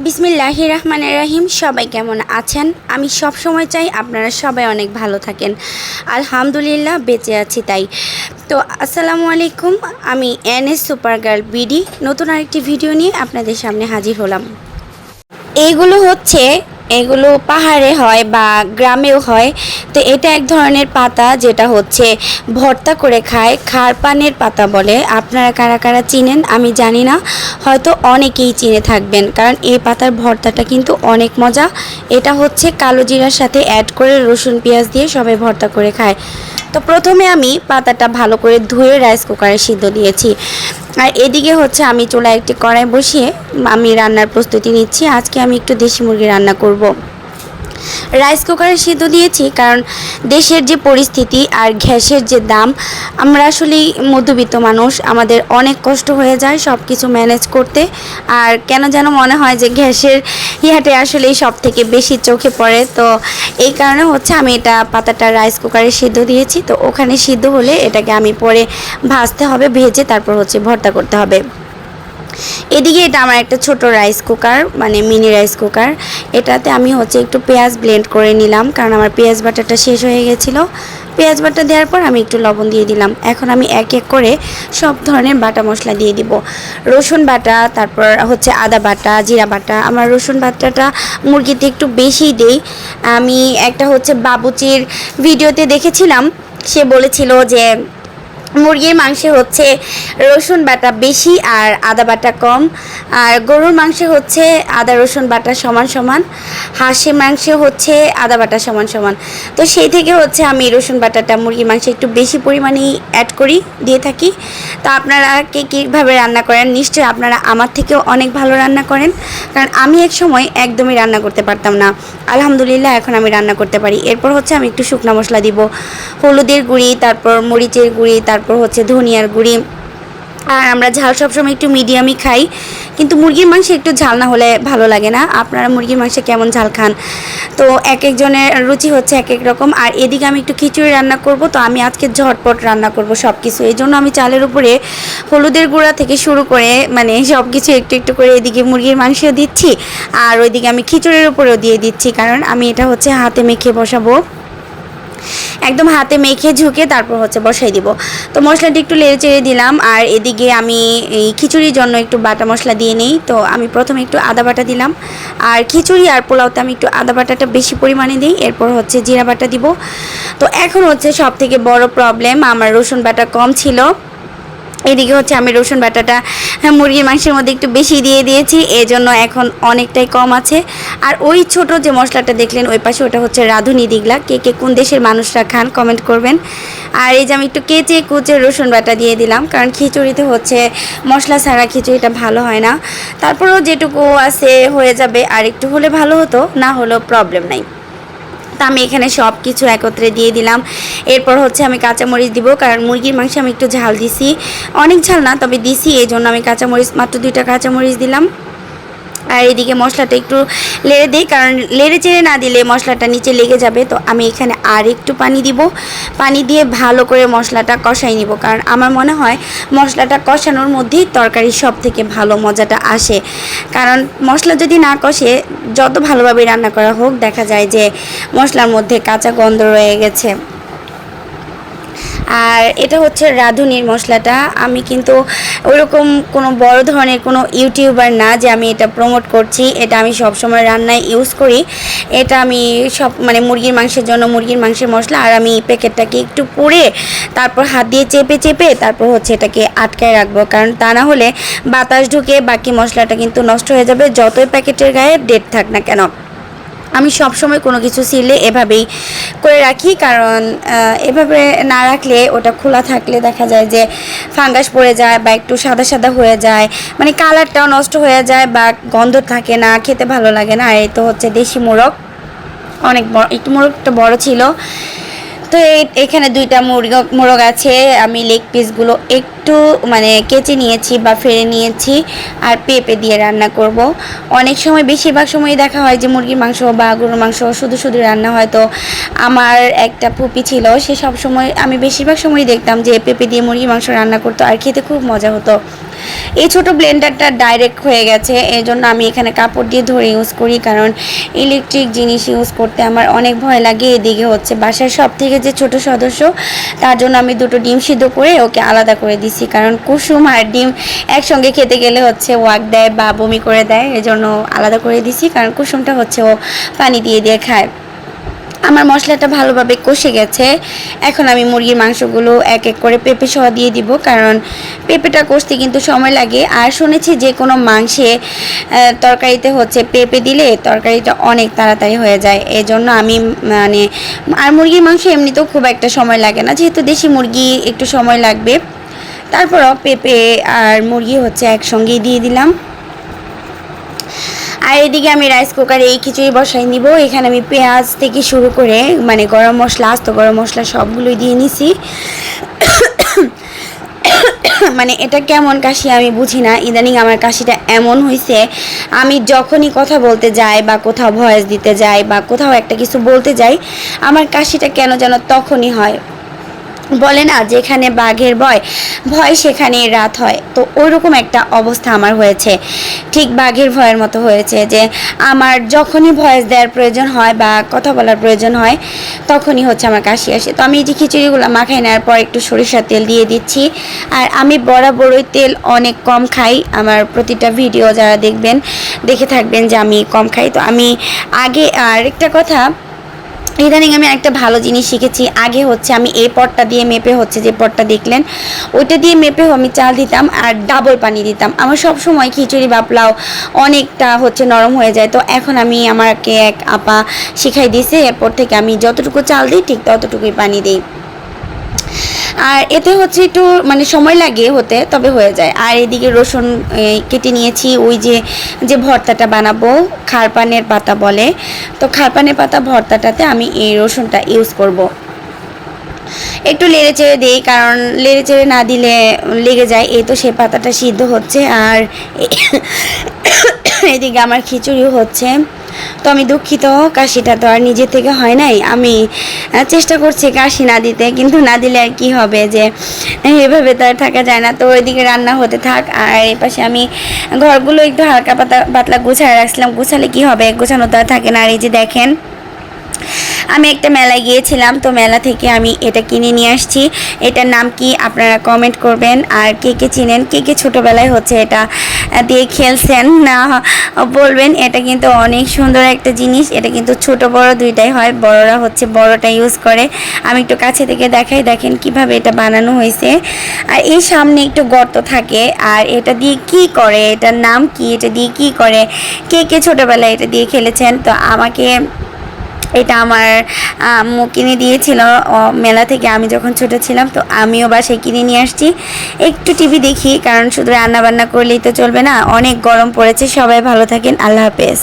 বিসমিল্লাহির রহমানির রহিম। সবাই কেমন আছেন? আমি সব সময় চাই আপনারা সবাই অনেক ভালো থাকেন। আলহামদুলিল্লাহ বেঁচে আছি তাই। তো আসসালামু আলাইকুম, আমি এনএস সুপার গার্ল বিডি নতুন আরেকটি ভিডিও নিয়ে আপনাদের সামনে হাজির হলাম। এগুলো পাহাড়ে হয় বা গ্রামেও হয়। তো এটা এক ধরনের পাতা যেটা হচ্ছে ভর্তা করে খায়, খারপানের পাতা বলে। আপনারা কারা কারা চিনেন আমি জানি না, হয়তো অনেকেই চিনে থাকবেন, কারণ এই পাতার ভর্তাটা কিন্তু অনেক মজা। এটা হচ্ছে কালো জিরার সাথে অ্যাড করে রসুন পেঁয়াজ দিয়ে সবাই ভর্তা করে খায়। তো প্রথমে আমি পাতাটা ভালো করে ধুয়ে রাইস কুকারে সিদ্ধ দিয়েছি। আর এদিকে হচ্ছে আমি চুলায় একটি কড়াই বসিয়ে আমি রান্নার প্রস্তুতি নিচ্ছি। আজকে আমি একটু দেশি মুরগি রান্না করব। রাইস কুকারে সিদ্ধ দিয়েছি কারণ দেশের যে পরিস্থিতি আর গ্যাসের যে দাম, আমরা আসলেই মধ্যবিত্ত মানুষ, আমাদের অনেক কষ্ট হয়ে যায় সব কিছু ম্যানেজ করতে। আর কেন যেন মনে হয় যে গ্যাসের ইয়াতে আসলেই সব থেকে বেশি চোখে পড়ে। তো এই কারণে হচ্ছে আমি এটা পাতাটা রাইস কুকারে সিদ্ধ দিয়েছি। তো ওখানে সিদ্ধ হলে এটাকে আমি পরে ভাজতে হবে, ভেজে তারপর হচ্ছে ভর্তা করতে হবে। এদিকে এটা আমার একটা ছোট রাইস কুকার, মানে মিনি রাইস কুকার। এটাতে আমি হচ্ছে একটু পেঁয়াজ ব্লেন্ড করে নিলাম, কারণ আমার পেঁয়াজ বাটাটা শেষ হয়ে গেছিলো। পেঁয়াজ বাটা দেওয়ার পর আমি একটু লবণ দিয়ে দিলাম। এখন আমি এক এক করে সব ধরনের বাটা মশলা দিয়ে দিব। রসুন বাটা, তারপর হচ্ছে আদা বাটা, জিরা বাটা। আমার রসুন বাটাটা মুরগিতে একটু বেশিই দেই। আমি একটা হচ্ছে বাবুচির ভিডিওতে দেখেছিলাম, সে বলেছিল যে মুরগির মাংসে হচ্ছে রসুন বাটা বেশি আর আদা বাটা কম, আর গরুর মাংসে হচ্ছে আদা রসুন বাটা সমান সমান, হাঁসের মাংসে হচ্ছে আদা বাটা সমান সমান। তো সেই থেকে হচ্ছে আমি রসুন বাটাটা মুরগির মাংসে একটু বেশি পরিমাণেই অ্যাড করি, দিয়ে থাকি। তো আপনারা কে কীভাবে রান্না করেন? নিশ্চয়ই আপনারা আমার থেকেও অনেক ভালো রান্না করেন, কারণ আমি এক সময় একদমই রান্না করতে পারতাম না। আলহামদুলিল্লাহ এখন আমি রান্না করতে পারি। এরপর হচ্ছে আমি একটু শুকনো মশলা দিব, হলুদের গুঁড়ি, তারপর মরিচের গুঁড়ি, তারপর হচ্ছে ধনিয়ার গুঁড়ি। আর আমরা ঝাল সবসময় একটু মিডিয়ামই খাই, কিন্তু মুরগির মাংসে একটু ঝাল না হলে ভালো লাগে না। আপনারা মুরগির মাংসে কেমন ঝাল খান? তো এক একজনের রুচি হচ্ছে এক এক রকম। আর এদিকে আমি একটু খিচুড়ি রান্না করব। তো আমি আজকে ঝটপট রান্না করব সব কিছু, এই জন্য আমি চালের উপরে হলুদের গুঁড়া থেকে শুরু করে মানে সব কিছু একটু একটু করে এদিকে মুরগির মাংসও দিচ্ছি, আর ওইদিকে আমি খিচুড়ির উপরেও দিয়ে দিচ্ছি, কারণ আমি এটা হচ্ছে হাতে মেখে বসাবো। একদম হাতে মেখে ঝুঁকে তারপর হচ্ছে বসাই দিব। তো মশলাটি একটু নেড়ে চেড়ে দিলাম। আর এদিকে আমি এই খিচুড়ির জন্য একটু বাটা মশলা দিয়ে নিই। তো আমি প্রথমে একটু আদা বাটা দিলাম, আর খিচুড়ি আর পোলাওতে আমি একটু আদা বাটাটা বেশি পরিমাণে দিই। এরপর হচ্ছে জিরা বাটা দিব। তো এখন হচ্ছে সব থেকে বড় প্রবলেম, আমার রসুন বাটা কম ছিল। এদিকে হচ্ছে আমি রসুন বাটাটা মুরগির মাংসের মধ্যে একটু বেশি দিয়ে দিয়েছি, এজন্য এখন অনেকটাই কম আছে। আর ওই ছোট যে মশলাটা দেখলেন ওই পাশে, ওটা হচ্ছে রাঁধুনি দিগলা। কে কে কোন দেশের মানুষরা খান কমেন্ট করবেন। আর এই যে আমি একটু কেচে কুচে রসুন বাটা দিয়ে দিলাম, কারণ খিচুড়িতে হচ্ছে মশলা ছাড়া খিচুড়িটা ভালো হয় না। তারপরেও যেটুকু আছে হয়ে যাবে, আর একটু হলে ভালো হতো, না হলেও প্রবলেম নাই। তা আমি এখানে সব কিছু একত্রে দিয়ে দিলাম। এরপর হচ্ছে আমি কাঁচামরিচ দিব, কারণ মুরগির মাংসে আমি একটু ঝাল দিছি, অনেক ঝাল না তবে দিছি, এই জন্য আমি কাঁচামরিচ মাত্র 2টা কাঁচামরিচ দিলাম। আর এদিকে মশলাটা একটু লেড়ে দিই, কারণ লেড়ে চেড়ে না দিলে মশলাটা নিচে লেগে যাবে। তো আমি এখানে আর একটু পানি দিব, পানি দিয়ে ভালো করে মশলাটা কষাই নিব, কারণ আমার মনে হয় মশলাটা কষানোর মধ্যেই তরকারি সব থেকে ভালো মজাটা আসে। কারণ মশলা যদি না কষে যত ভালোভাবে রান্না করা হোক, দেখা যায় যে মশলার মধ্যে কাঁচা গন্ধ রয়ে গেছে। আর এটা হচ্ছে রাঁধুনির মশলাটা। আমি কিন্তু ওইরকম কোনো বড় ধরনের কোনো ইউটিউবার না যে আমি এটা প্রমোট করছি। এটা আমি সব সময় রান্নায় ইউজ করি। এটা আমি সব মানে মুরগির মাংসের জন্য মুরগির মাংসের মশলা। আর আমি প্যাকেটটাকে একটু পুড়ে তারপর হাত দিয়ে চেপে চেপে তারপর হচ্ছে এটাকে আটকায় রাখবো, কারণ তা না হলে বাতাস ঢুকে বাকি মশলাটা কিন্তু নষ্ট হয়ে যাবে, যতই প্যাকেটের গায়ে ডেট থাক না কেন। আমি সব সময় কোনো কিছু ছিলে এভাবেই করে রাখি, কারণ এভাবে না রাখলে ওটা খোলা থাকলে দেখা যায় যে ফাঙ্গাস পড়ে যায় বা একটু সাদা সাদা হয়ে যায়, মানে কালারটাও নষ্ট হয়ে যায় বা গন্ধ থাকে না, খেতে ভালো লাগে না। আর এই তো হচ্ছে দেশি মোরগ, অনেক বড়, একটু মোরগটা বড় ছিল। তো এখানে 2টা মোরগ আছে। আমি লেগ পিসগুলো একটু মানে কেচে নিয়েছি বা ফেলে নিয়েছি, আর পেঁপে দিয়ে রান্না করব। অনেক সময় বেশিরভাগ সময়ই দেখা হয় যে মুরগির মাংস বা গরুর মাংস শুধু শুধু রান্না হয়। তো আমার একটা পুপি ছিল, সে সব সময়, আমি বেশিরভাগ সময়ই দেখতাম যে পেঁপে দিয়ে মুরগির মাংস রান্না করতো, আর খেতে খুব মজা হতো। এই ছোট ব্লেন্ডারটা ডাইরেক্ট হয়ে গেছে, এই জন্য আমি এখানে কাপড় দিয়ে ধরে ইউজ করি, কারণ ইলেকট্রিক জিনিস ইউজ করতে আমার অনেক ভয় লাগে। এদিকে হচ্ছে বাসার সব থেকে যে ছোট সদস্য, তার জন্য আমি দুটো ডিম সিদ্ধ করে ওকে আলাদা করে দিছি, কারণ কুসুম আর ডিম একসঙ্গে খেতে গেলে হচ্ছে ওয়াক দেয় বা বমি করে দেয়, এজন্য আলাদা করে দিছি। কারণ কুসুমটা হচ্ছে ও পানি দিয়ে দিয়ে খায়। আমার মশলাটা ভালোভাবে কষে গেছে, এখন আমি মুরগির মাংসগুলো এক এক করে পেঁপে সহ দিয়ে দিব, কারণ পেঁপেটা কষতে কিন্তু সময় লাগে। আর শুনেছি যে কোনো মাংসে তরকারিতে হচ্ছে পেঁপে দিলে তরকারিটা অনেক তাড়াতাড়ি হয়ে যায়, এই জন্য আমি মানে আর মুরগির মাংস এমনিতেও খুব একটা সময় লাগে না, যেহেতু দেশি মুরগি একটু সময় লাগবে। তারপরও পেঁপে আর মুরগি হচ্ছে একসঙ্গেই দিয়ে দিলাম। আর এদিকে আমি রাইস কুকারে এই খিচুড়ি বসাই নিব। এখানে আমি পেঁয়াজ থেকে শুরু করে মানে গরম মশলা, আস্ত গরম মশলা সবগুলোই দিয়ে নিছি। মানে এটা কেমন কাশি আমি বুঝি না, ইদানিং আমার কাশিটা এমন হয়েছে, আমি যখনই কথা বলতে যাই বা কোথাও ভয়েস দিতে যাই বা কোথাও একটা কিছু বলতে যাই, আমার কাশিটা কেন যেন তখনই হয়। বলে না যেখানে বাঘের ভয় সেখানে রাত হয়, তো ওইরকম একটা অবস্থা আমার হয়েছে, ঠিক বাঘের ভয়ের মতো হয়েছে, যে আমার যখনই ভয়েস দেওয়ার প্রয়োজন হয় বা কথা বলার প্রয়োজন হয় তখনই হচ্ছে আমার কাশি আসে। তো আমি এই যে খিচুড়িগুলো মাখাই নেওয়ার পর একটু সরিষার তেল দিয়ে দিচ্ছি। আর আমি বরাবরই তেল অনেক কম খাই, আমার প্রতিটা ভিডিও যারা দেখবেন দেখে থাকবেন যে আমি কম খাই। তো আমি আগে আর একটা কথা, ইদানিং আমি একটা ভালো জিনিস শিখেছি। আগে হচ্ছে আমি এই পটটা দিয়ে মেপে হচ্ছে যে পটটা দেখলেন ওইটা দিয়ে মেপে আমি চাল দিতাম আর ডাবল পানি দিতাম, আমার সব সময় খিচুড়ি বা পোলাও অনেকটা হচ্ছে নরম হয়ে যায়। তো এখন আমি আমাকে এক আপা শিখাই দিয়েছে, এরপর থেকে আমি যতটুকু চাল দিই ঠিক ততটুকুই পানি দিই। আর এতে হচ্ছে একটু মানে সময় লাগে হতে, তবে হয়ে যায়। আর এদিকে রসুন কেটে নিয়েছি, ওই যে যে ভর্তাটা বানাবো খারপানের পাতা বলে, তো খারপানের পাতা ভর্তাটাতে আমি এই রসুনটা ইউজ করব। একটু লেড়ে চেড়ে দিই, কারণ লেড়ে চেড়ে না দিলে লেগে যায়। এই তো সেই পাতাটা সিদ্ধ হচ্ছে, আর এদিকে আমার খিচুড়িও হচ্ছে। তো আমি দুঃখিত, কাশিটা তো আর নিজে থেকে হয় নাই, আমি চেষ্টা করছি কাশি না দিতে, কিন্তু না দিলে আর কী হবে, যে এভাবে তো আর থাকা যায় না। তো ওইদিকে রান্না হতে থাক, আর এই পাশে আমি ঘরগুলো একটু হালকা পাতলা গুছায় রাখছিলাম। গুছালে কি হবে, গোছানো তো আর থাকে না। আর এই যে দেখেন আমি একটা মেলায় গিয়েছিলাম, তো মেলা থেকে আমি এটা কিনে নিয়ে আসছি। এটার নাম কি আপনারা কমেন্ট করবেন, আর কে কে চিনেন, কে কে ছোটোবেলায় হচ্ছে এটা দিয়ে খেলছেন না বলবেন। এটা কিন্তু অনেক সুন্দর একটা জিনিস, এটা কিন্তু ছোট বড় দুইটাই হয়, বড়রা হচ্ছে বড়টা ইউজ করে। আমি একটু কাছে থেকে দেখাই, দেখেন কিভাবে এটা বানানো হয়েছে। আর এই সামনে একটু গর্ত থাকে, আর এটা দিয়ে কি করে, এটার নাম কি, এটা দিয়ে কি করে, কে কে ছোটোবেলায় এটা দিয়ে খেলেছেন। তো আমাকে এটা আমার আম্মু কিনে দিয়েছিল মেলা থেকে, আমি যখন ছোট ছিলাম। তো আমিও বাসায় কিনে নিয়ে আসছি। একটু টিভি দেখি, কারণ শুধু রান্না বান্না করলেই তো চলবে না, অনেক গরম পড়েছে। সবাই ভালো থাকেন, আল্লাহ হাফেজ।